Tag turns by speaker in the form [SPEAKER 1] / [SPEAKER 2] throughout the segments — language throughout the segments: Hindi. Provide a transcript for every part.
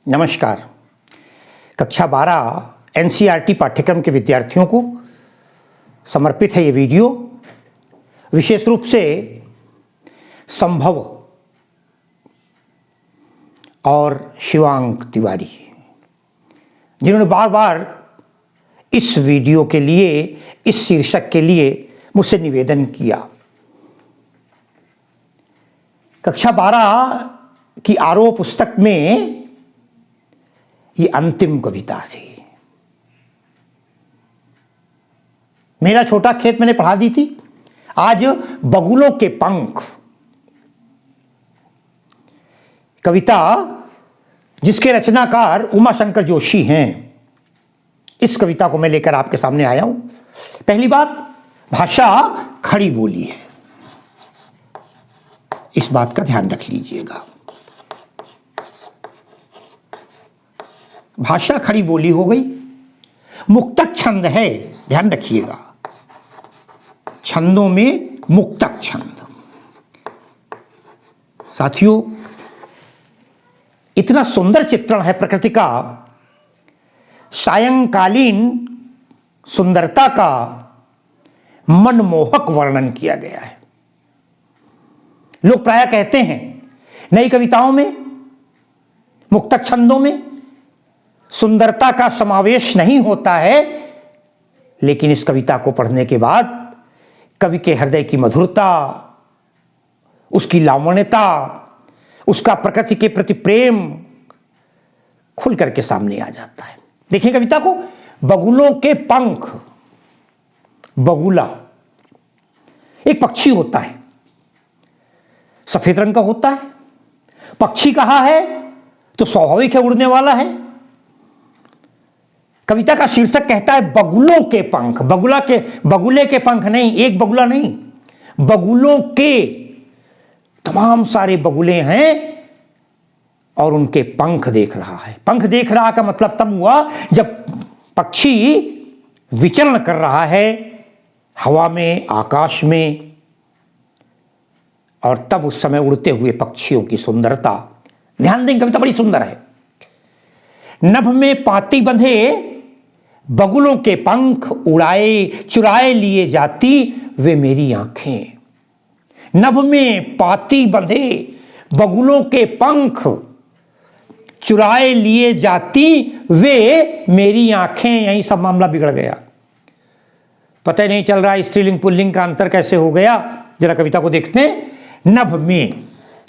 [SPEAKER 1] नमस्कार। कक्षा 12 एनसीईआरटी पाठ्यक्रम के विद्यार्थियों को समर्पित है ये वीडियो। विशेष रूप से संभव और शिवांग तिवारी, जिन्होंने बार बार इस वीडियो के लिए, इस शीर्षक के लिए मुझसे निवेदन किया। कक्षा 12 की आरओ पुस्तक में ये अंतिम कविता थी। मेरा छोटा खेत मैंने पढ़ा दी थी। आज बगुलों के पंख, कविता जिसके रचनाकार उमाशंकर जोशी हैं, इस कविता को मैं लेकर आपके सामने आया हूं। पहली बात, भाषा खड़ी बोली है, इस बात का ध्यान रख लीजिएगा। भाषा खड़ी बोली हो गई। मुक्तक छंद है, ध्यान रखिएगा, छंदों में मुक्तक छंद। साथियों, इतना सुंदर चित्रण है प्रकृति का, सायंकालीन सुंदरता का मनमोहक वर्णन किया गया है। लोग प्रायः कहते हैं नई कविताओं में, मुक्तक छंदों में सुंदरता का समावेश नहीं होता है, लेकिन इस कविता को पढ़ने के बाद कवि के हृदय की मधुरता, उसकी लावण्यता, उसका प्रकृति के प्रति प्रेम खुल करके सामने आ जाता है। देखिए कविता को, बगुलों के पंख। बगुला एक पक्षी होता है, सफेद रंग का होता है। पक्षी कहा है तो स्वाभाविक है उड़ने वाला है। कविता का शीर्षक कहता है बगुलों के पंख। बगुले के पंख नहीं, एक बगुला नहीं, बगुलों के तमाम सारे बगुले हैं और उनके पंख देख रहा है। पंख देख रहा का मतलब तब हुआ जब पक्षी विचरण कर रहा है हवा में, आकाश में, और तब उस समय उड़ते हुए पक्षियों की सुंदरता। ध्यान दें, कविता बड़ी सुंदर है। नभ में पाती बंधे बगुलों के पंख उड़ाए चुराए लिए जाती वे मेरी आंखें। नभ में पाती बंधे बगुलों के पंख चुराए लिए जाती वे मेरी आंखें। यही सब मामला बिगड़ गया। पता ही नहीं चल रहा स्त्रीलिंग पुल्लिंग का अंतर कैसे हो गया। जरा कविता को देखते हैं। नभ में,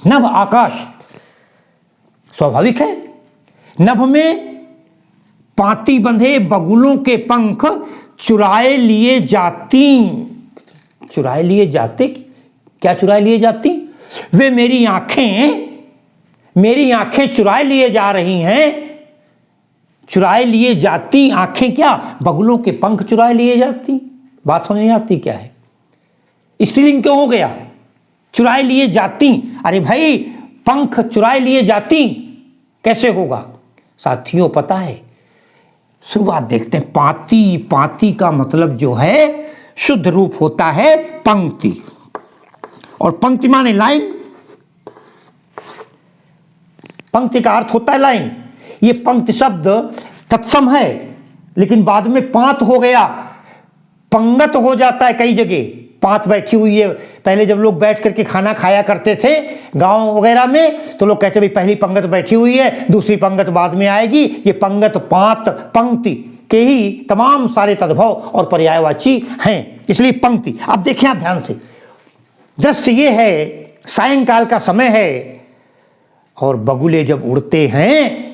[SPEAKER 1] नभ आकाश, स्वाभाविक है। नभ में पाती बंधे बगुलों के पंख चुराए लिए जाती। चुराए लिए जाते, क्या चुराए लिए जाती? वे मेरी आंखें चुराए लिए जा रही हैं। चुराए लिए जाती आंखें, क्या बगुलों के पंख चुराए लिए जाती? बात समझ नहीं आती क्या है? स्त्रीलिंग क्यों हो गया? चुराए लिए जाती। अरे भाई, पंख चुराए लिए जाती कैसे होगा? साथियों, पता है, शुरुआत देखते हैं। पाती, पाती का मतलब जो है शुद्ध रूप होता है पंक्ति, और पंक्ति माने लाइन। पंक्ति का अर्थ होता है लाइन। ये पंक्ति शब्द तत्सम है, लेकिन बाद में पांत हो गया, पंगत हो जाता है कई जगह। पांत बैठी हुई है। पहले जब लोग बैठ करके खाना खाया करते थे गांव वगैरह में, तो लोग कहते भाई पहली पंगत बैठी हुई है, दूसरी पंगत बाद में आएगी। ये पंगत, पांत, पंक्ति के ही तमाम सारे तद्भव और पर्यायवाची हैं, इसलिए पंक्ति। अब देखिए आप ध्यान से, दृश्य ये है, सायंकाल का समय है और बगुले जब उड़ते हैं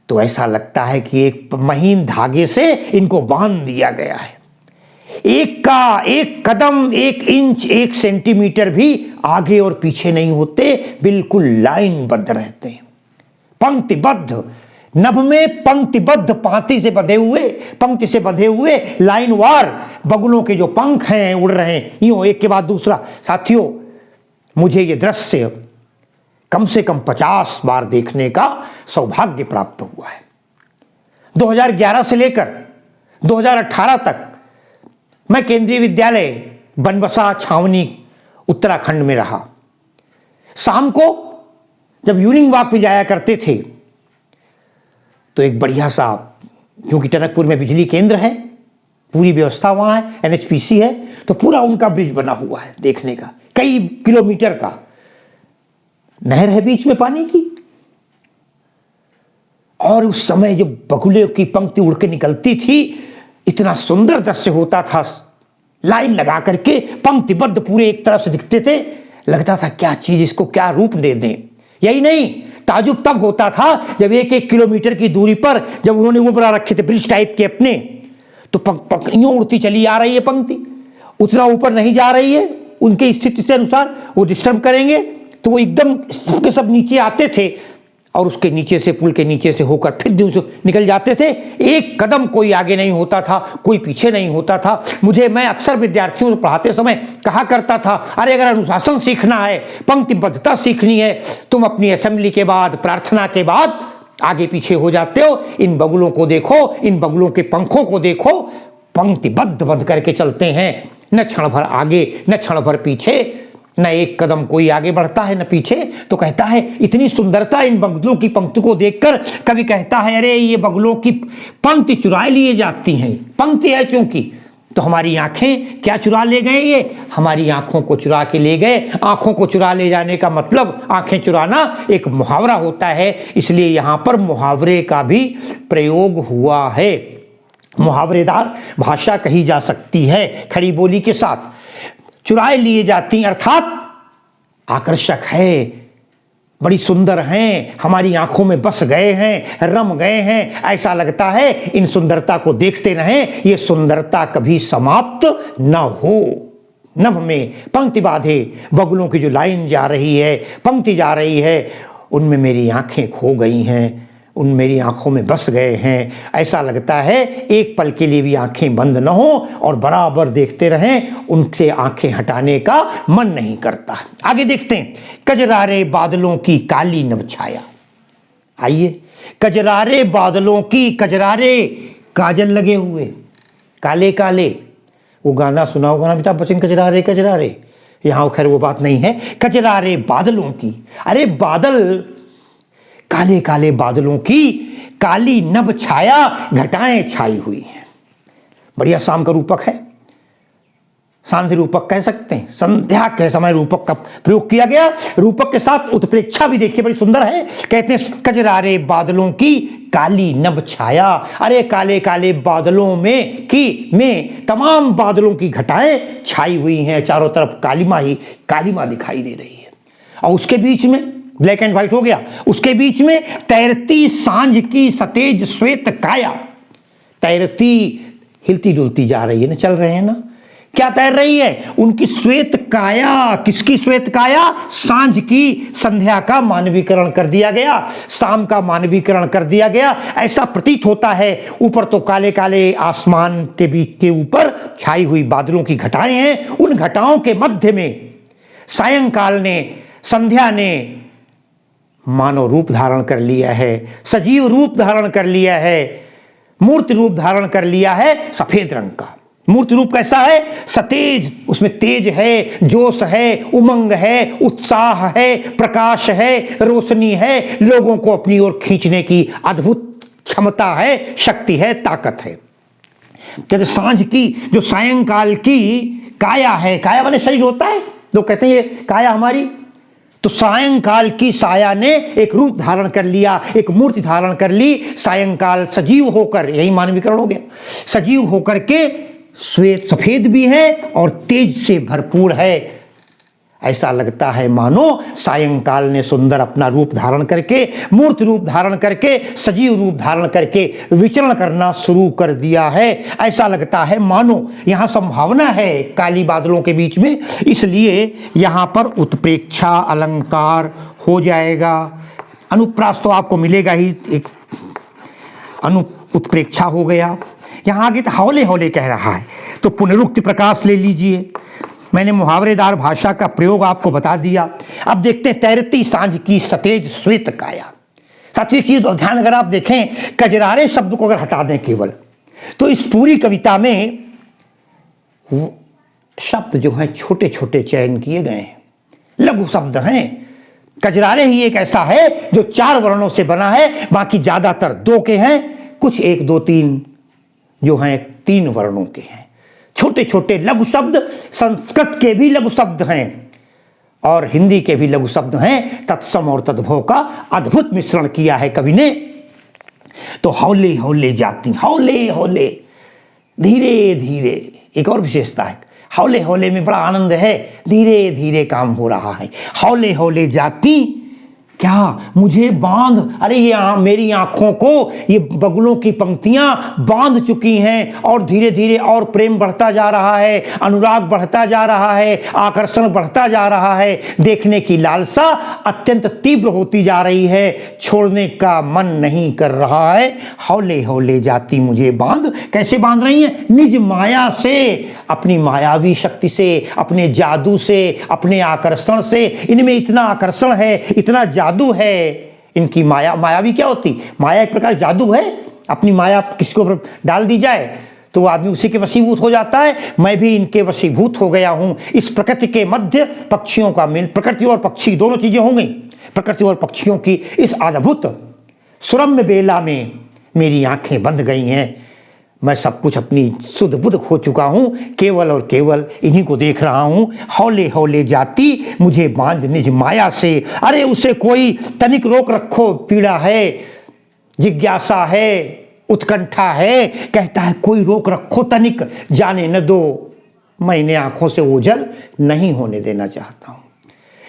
[SPEAKER 1] तो ऐसा लगता है कि एक महीन धागे से इनको बांध दिया गया है। एक कदम, 1 इंच, 1 सेंटीमीटर भी आगे और पीछे नहीं होते, बिल्कुल लाइनबद्ध रहते हैं, पंक्तिबद्ध। नभ में पंक्तिबद्ध, पांति से बंधे हुए, पंक्ति से बंधे हुए लाइनवार बगुलों के जो पंख हैं उड़ रहे हैं, यूं एक के बाद दूसरा। साथियों, मुझे ये दृश्य कम से कम 50 बार देखने का सौभाग्य प्राप्त हुआ है। 2011 से लेकर 2018 तक मैं केंद्रीय विद्यालय बनबसा छावनी उत्तराखंड में रहा। शाम को जब इवनिंग वॉक पे जाया करते थे तो एक बढ़िया सा, क्योंकि टनकपुर में बिजली केंद्र है, पूरी व्यवस्था वहाँ है, एनएचपीसी है, तो पूरा उनका ब्रिज बना हुआ है देखने का, कई किलोमीटर का। नहर है बीच में पानी की, और उस समय जब बगुले की पंक्ति उड़ के निकलती थी, इतना सुंदर दृश्य होता था। लाइन लगा करके पंक्तिबद्ध पूरे एक तरफ से दिखते थे, लगता था क्या चीज, इसको क्या रूप दे दें। यही नहीं, ताजुब तब होता था जब एक एक किलोमीटर की दूरी पर जब उन्होंने वो बना रखे थे ब्रिज टाइप के अपने, तो पंक्तियां उड़ती चली आ रही है, पंक्ति उतना ऊपर नहीं जा रही है, उनके स्थिति से अनुसार वो डिस्टर्ब करेंगे, तो वो एकदम सबके सब नीचे आते थे, और उसके नीचे से, पुल के नीचे से होकर फिर निकल जाते थे। एक कदम कोई आगे नहीं होता था, कोई पीछे नहीं होता था। मैं अक्सर विद्यार्थियों को पढ़ाते समय कहा करता था, अरे अगर अनुशासन सीखना है, पंक्तिबद्धता सीखनी है, तुम अपनी असेंबली के बाद, प्रार्थना के बाद आगे पीछे हो जाते हो। इन बगुलों को देखो, इन बगुलों के पंखों को देखो, पंक्तिबद्ध बंध करके चलते हैं, न क्षण भर आगे न क्षण भर पीछे, न एक कदम कोई आगे बढ़ता है न पीछे। तो कहता है इतनी सुंदरता इन बगुलों की पंक्ति को देखकर कवि कहता है, अरे ये बगुलों की पंक्ति चुरा लिए जाती हैं। पंक्ति है चूंकि, तो हमारी आंखें क्या चुरा ले गए, ये हमारी आंखों को चुरा के ले गए। आंखों को चुरा ले जाने का मतलब, आंखें चुराना एक मुहावरा होता है, इसलिए यहां पर मुहावरे का भी प्रयोग हुआ है। मुहावरेदार भाषा कही जा सकती है खड़ी बोली के साथ। चुराए लिए जाती, अर्थात आकर्षक है, बड़ी सुंदर हैं, हमारी आंखों में बस गए हैं, रम गए हैं, ऐसा लगता है इन सुंदरता को देखते रहें, ये सुंदरता कभी समाप्त न हो। नभ में पंक्ति बांधे बगुलों की जो लाइन जा रही है, पंक्ति जा रही है, उनमें मेरी आंखें खो गई हैं, उन मेरी आंखों में बस गए हैं। ऐसा लगता है एक पल के लिए भी आंखें बंद न हो और बराबर देखते रहें, उनसे आंखें हटाने का मन नहीं करता। आगे देखते हैं, कजरारे बादलों की काली नभ छाया। आइए, कजरारे बादलों की, कजरारे काजल लगे हुए, काले काले, वो गाना सुना होगा ना अमिताभ बच्चन, कजरारे कजरारे। यहां खैर वो बात नहीं है। कजरारे बादलों की, अरे बादल, काले काले बादलों की काली नभ छाया, घटाएं छाई हुई हैं। बढ़िया शाम का रूपक है, सांध्य रूपक कह सकते हैं। संध्या के समय रूपक का प्रयोग किया गया। रूपक के साथ उत्प्रेक्षा भी देखिए बड़ी सुंदर है। कहते हैं कजरारे बादलों की काली नभ छाया, अरे काले काले बादलों में तमाम बादलों की घटाएं छाई हुई हैं, चारों तरफ कालिमा ही कालिमा दिखाई दे रही है। और उसके बीच में ब्लैक एंड व्हाइट हो गया, उसके बीच में तैरती सांझ की सतेज श्वेत काया। तैरती, हिलती डुलती जा रही है ना, चल रहे हैं ना, क्या तैर रही है, उनकी श्वेत काया। किसकी श्वेत काया, सांझ की, संध्या का मानवीकरण कर दिया गया, शाम का मानवीकरण कर दिया गया। ऐसा प्रतीत होता है, ऊपर तो काले काले आसमान के बीच के ऊपर छाई हुई बादलों की घटाएं हैं, उन घटाओं के मध्य में सायंकाल ने, संध्या ने मानव रूप धारण कर लिया है, सजीव रूप धारण कर लिया है, मूर्ति रूप धारण कर लिया है सफेद रंग का। मूर्ति रूप कैसा है, सतेज, उसमें तेज है, जोश है, उमंग है, उत्साह है, प्रकाश है, रोशनी है, लोगों को अपनी ओर खींचने की अद्भुत क्षमता है, शक्ति है, ताकत है। कहते सांझ की, जो सायंकाल की काया है, काया वाले शरीर होता है, लोग कहते हैं ये काया हमारी, तो सायंकाल की साया ने एक रूप धारण कर लिया, एक मूर्ति धारण कर ली। सायंकाल सजीव होकर, यही मानवीकरण हो गया, सजीव होकर के श्वेत सफेद भी है और तेज से भरपूर है। ऐसा लगता है मानो सायंकाल ने सुंदर अपना रूप धारण करके, मूर्ति रूप धारण करके, सजीव रूप धारण करके विचरण करना शुरू कर दिया है। ऐसा लगता है मानो यहां संभावना है काली बादलों के बीच में, इसलिए यहां पर उत्प्रेक्षा अलंकार हो जाएगा। अनुप्रास तो आपको मिलेगा ही, एक उत्प्रेक्षा हो गया। यहां आगे तो हौले हौले कह रहा है, तो पुनरुक्ति प्रकाश ले लीजिए। मैंने मुहावरेदार भाषा का प्रयोग आपको बता दिया। अब देखते हैं तैरती सांझ की सतेज श्वेत काया। साथ ही चीज ध्यान, अगर आप देखें कजरारे शब्द को अगर हटा दें केवल, तो इस पूरी कविता में शब्द जो हैं छोटे छोटे चयन किए गए हैं, लघु शब्द हैं, कजरारे ही एक ऐसा है जो 4 वर्णों से बना है, बाकी ज्यादातर 2 के हैं, कुछ 1 2 3 जो हैं 3 वर्णों के हैं। छोटे छोटे लघु शब्द, संस्कृत के भी लघु शब्द हैं और हिंदी के भी लघु शब्द हैं। तत्सम और तद्भव का अद्भुत मिश्रण किया है कवि ने। तो हौले हौले जाती, हौले हौले, धीरे धीरे, एक और विशेषता है, हौले हौले में बड़ा आनंद है, धीरे धीरे काम हो रहा है। हौले हौले जाती, क्या मुझे बांध, अरे ये मेरी आंखों को ये बगुलों की पंक्तियां बांध चुकी हैं और धीरे धीरे और प्रेम बढ़ता जा रहा है, अनुराग बढ़ता जा रहा है, आकर्षण बढ़ता जा रहा है, देखने की लालसा अत्यंत तीव्र होती जा रही है, छोड़ने का मन नहीं कर रहा है। हौले हौले जाती मुझे बांध, कैसे बांध रही हैं? निज माया से, अपनी मायावी शक्ति से, अपने जादू से, अपने आकर्षण से। इनमें इतना आकर्षण है, इतना जादू है इनकी। मायावी क्या होती? माया एक प्रकार जादू है। अपनी माया किसी को डाल दी जाए तो आदमी उसी के वशीभूत हो जाता है। मैं भी इनके वशीभूत हो गया हूं। इस प्रकृति के मध्य पक्षियों का मिल, प्रकृति और पक्षी दोनों चीजें हो गई, प्रकृति और पक्षियों की इस अद्भुत सुरम्य बेला में मेरी आंखें बंद गई हैं। मैं सब कुछ अपनी सुध बुध खो चुका हूं, केवल और केवल इन्हीं को देख रहा हूं। हौले हौले जाती मुझे बांध निज माया से। अरे उसे कोई तनिक रोक रखो, पीड़ा है, जिज्ञासा है, उत्कंठा है, कहता है कोई रोक रखो तनिक, जाने न दो, मैं इन्हें आंखों से ओझल नहीं होने देना चाहता हूं।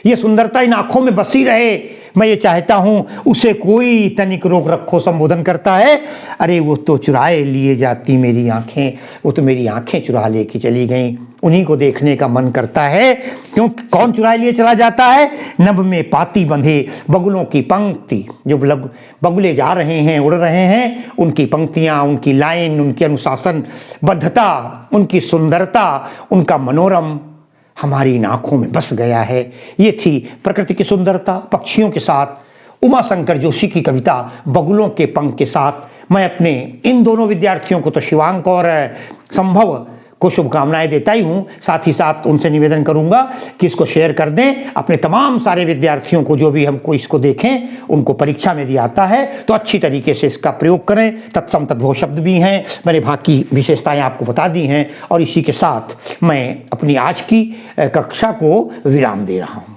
[SPEAKER 1] ये सुंदरता इन आंखों में बसी रहे, मैं ये चाहता हूं, उसे कोई तनिक रोक रखो। संबोधन करता है, अरे वो तो चुराए लिए जाती मेरी आंखें, वो तो मेरी आंखें चुरा लेके चली गईं, उन्हीं को देखने का मन करता है। क्यों? कौन चुराए लिए चला जाता है? नभ में पाती बंधे बगुलों की पंक्ति, जो बगुले जा रहे हैं, उड़ रहे हैं, उनकी पंक्तियां, उनकी लाइन, उनकी अनुशासन बद्धता, उनकी सुंदरता, उनका मनोरम हमारी इन आंखों में बस गया है। ये थी प्रकृति की सुंदरता। पक्षियों के साथ उमा शंकर जोशी की कविता बगुलों के पंख के साथ मैं अपने इन दोनों विद्यार्थियों को, तो शिवांक और संभव को शुभकामनाएं देता ही हूँ। साथ ही साथ उनसे निवेदन करूंगा कि इसको शेयर कर दें अपने तमाम सारे विद्यार्थियों को, जो भी हमको इसको देखें, उनको परीक्षा में दिया आता है तो अच्छी तरीके से इसका प्रयोग करें। तत्सम तद्भव शब्द भी हैं, मैंने बाकी विशेषताएं आपको बता दी हैं और इसी के साथ मैं अपनी आज की कक्षा को विराम दे रहा हूँ।